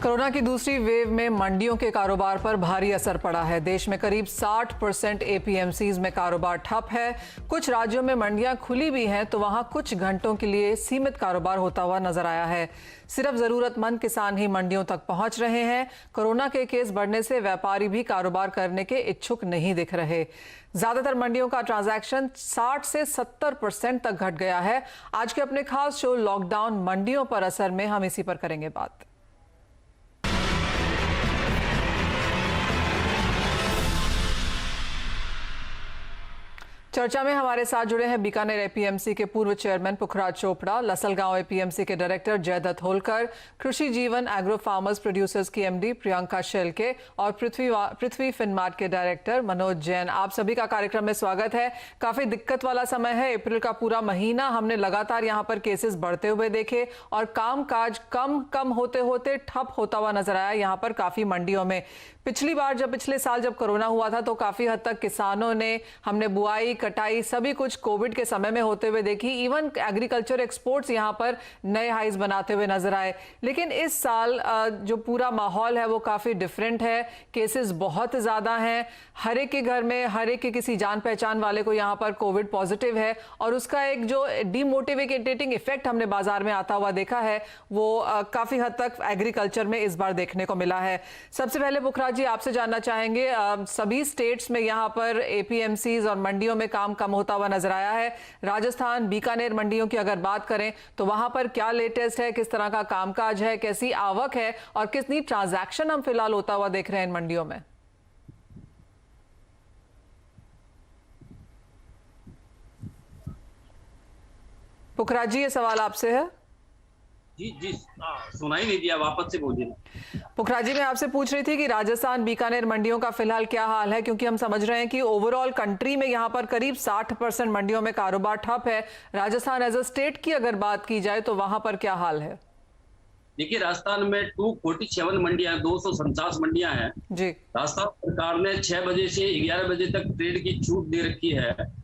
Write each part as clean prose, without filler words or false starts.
Corona की दूसरी wave में मंडियों के कारोबार पर भारी असर पड़ा है। देश में करीब 60% एपीएमसीज में कारोबार ठप है। कुछ राज्यों में मंडियां खुली भी हैं तो वहां कुछ घंटों के लिए सीमित कारोबार होता हुआ नजर आया है। सिर्फ जरूरतमंद किसान ही मंडियों तक पहुंच रहे हैं। कोरोना के केस बढ़ने से व्यापारी भी कारोबार करने के इच्छुक नहीं दिख रहे। ज्यादातर मंडियों का ट्रांजैक्शन 60 से 70% तक घट गया है। आज के अपने खास शो लॉकडाउन मंडियों पर असर में हम इसी पर करेंगे बात। चर्चा में हमारे साथ जुड़े हैं बीकानेर एपीएमसी के पूर्व चेयरमैन पुखराज चोपड़ा, लसलगांव एपीएमसी के डायरेक्टर जयदत्त होलकर, कृषि जीवन एग्रो फार्मर्स प्रोड्यूसर्स की एमडी प्रियंका शेलके और पृथ्वी फिनमार्ट के डायरेक्टर मनोज जैन। आप सभी का कार्यक्रम में स्वागत है। काफी दिक्कत वाला समय है। अप्रैल का पूरा महीना हमने लगातार यहाँ पर केसेस बढ़ते हुए देखे और कामकाज कम होते होते ठप होता हुआ नजर आया यहाँ पर काफी मंडियों में। पिछले साल जब कोरोना हुआ था तो काफी हद तक किसानों ने हमने बुआई कटाई सभी कुछ कोविड के समय में होते हुए देखी। इवन एग्रीकल्चर एक्सपोर्ट्स यहाँ पर नए हाईज बनाते हुए नजर आए। लेकिन इस साल जो पूरा माहौल है वो काफी डिफरेंट है। केसेस बहुत ज्यादा हैं। हर एक के घर में हर एक के किसी जान पहचान वाले को यहाँ पर कोविड पॉजिटिव है और उसका एक जो डीमोटिवेटिंग इफेक्ट हमने बाजार में आता हुआ देखा है वो काफी हद तक एग्रीकल्चर में इस बार देखने को मिला है। सबसे पहले पुखराज जी आपसे जानना चाहेंगे, सभी स्टेट्स में यहाँ पर एपीएमसीज और मंडियों में काम कम होता हुआ नजर आया है। राजस्थान बीकानेर मंडियों की अगर बात करें तो वहां पर क्या लेटेस्ट है, किस तरह का कामकाज है, कैसी आवक है और कितनी ट्रांजैक्शन हम फिलहाल होता हुआ देख रहे हैं इन मंडियों में? पुखराज जी ये सवाल आपसे है। जी सुनाई नहीं दिया, वापस से बोलिए। पुखराज जी मैं आपसे पूछ रही थी कि राजस्थान बीकानेर मंडियों का फिलहाल क्या हाल है, क्योंकि हम समझ रहे हैं कि ओवरऑल कंट्री में यहाँ पर करीब 60% मंडियों में कारोबार ठप है। राजस्थान एज अ स्टेट की अगर बात की जाए तो वहां पर क्या हाल है? देखिए, राजस्थान में 247 मंडियां, 249 मंडियां हैं जी। राजस्थान सरकार ने 6 बजे से 11 बजे तक ट्रेड की छूट दे रखी है।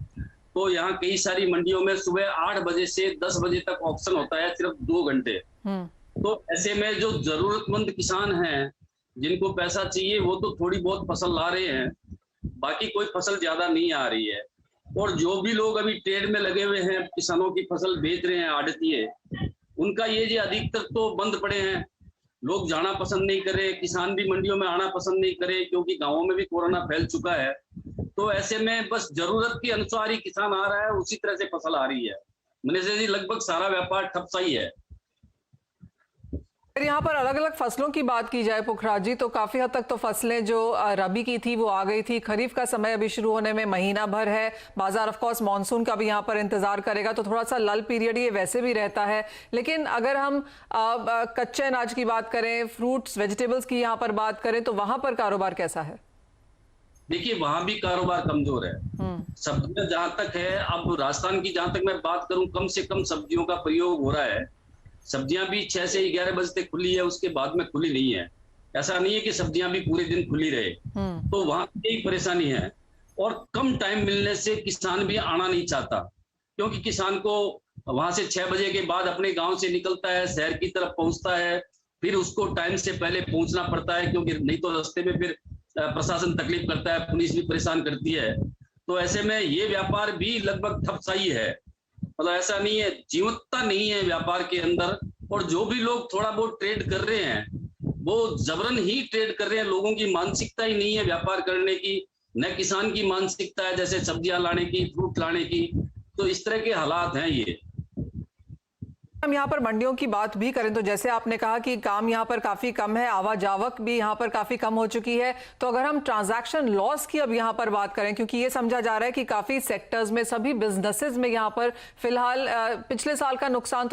तो यहाँ कई सारी मंडियों में सुबह 8 बजे से 10 बजे तक ऑक्शन होता है, सिर्फ 2 घंटे। तो ऐसे में जो जरूरतमंद किसान हैं जिनको पैसा चाहिए वो तो थोड़ी बहुत फसल ला रहे हैं, बाकी कोई फसल ज्यादा नहीं आ रही है। और जो भी लोग अभी ट्रेड में लगे हुए हैं, किसानों की फसल बेच रहे हैं आड़तिए, उनका ये जो अधिकतर तो बंद पड़े हैं। लोग जाना पसंद नहीं कर रहे, किसान भी मंडियों में आना पसंद नहीं करे क्योंकि गाँवों में भी कोरोना फैल चुका है। तो ऐसे में बस जरूरत के अनुसार ही किसान आ रहा है, उसी तरह से फसल आ रही है। मनीष जी, लगभग सारा व्यापार ठप सा ही है। फिर यहाँ पर अलग अलग फसलों की बात की जाए पुखराज जी तो काफी हद तक तो फसलें जो रबी की थी वो आ गई थी। खरीफ का समय अभी शुरू होने में महीना भर है। बाजार ऑफ कोर्स मानसून का भी यहाँ पर इंतजार करेगा तो थोड़ा सा लल पीरियड ये वैसे भी रहता है। लेकिन अगर हम कच्चे अनाज की बात करें, फ्रूट्स वेजिटेबल्स की यहाँ पर बात करें तो वहां पर कारोबार कैसा है? देखिए, वहां भी कारोबार कमजोर है। सब्जियां जहां तक है, अब राजस्थान की जहां तक मैं बात करूं, कम से कम सब्जियों का प्रयोग हो रहा है। सब्जियां भी 6 से 11 बजे तक खुली है, उसके बाद में खुली नहीं है। ऐसा नहीं है कि सब्जियां भी पूरे दिन खुली रहे। तो वहां एक परेशानी है और कम टाइम मिलने से किसान भी आना नहीं चाहता, क्योंकि किसान को वहां से 6 बजे के बाद अपने गाँव से निकलता है, शहर की तरफ पहुंचता है, फिर उसको टाइम से पहले पहुंचना पड़ता है, क्योंकि नहीं तो रास्ते में फिर प्रशासन तकलीफ करता है, पुलिस भी परेशान करती है। तो ऐसे में ये व्यापार भी लगभग ठप सा ही है। मतलब ऐसा नहीं है, जीवंतता नहीं है व्यापार के अंदर। और जो भी लोग थोड़ा बहुत ट्रेड कर रहे हैं वो जबरन ही ट्रेड कर रहे हैं। लोगों की मानसिकता ही नहीं है व्यापार करने की, न किसान की मानसिकता है जैसे सब्जियां लाने की, फ्रूट लाने की। तो इस तरह के हालात हैं ये। हम यहाँ पर मंडियों की बात भी करें तो जैसे आपने कहा कि काम यहाँ पर काफी कम है, आवाजावक भी यहाँ पर काफी कम हो चुकी है। तो अगर हम ट्रांजैक्शन लॉस की अब यहाँ पर बात करें, क्योंकि ये समझा जा रहा है कि काफी सेक्टर्स में सभी बिजनेसेस में यहाँ पर फिलहाल पिछले साल का नुकसान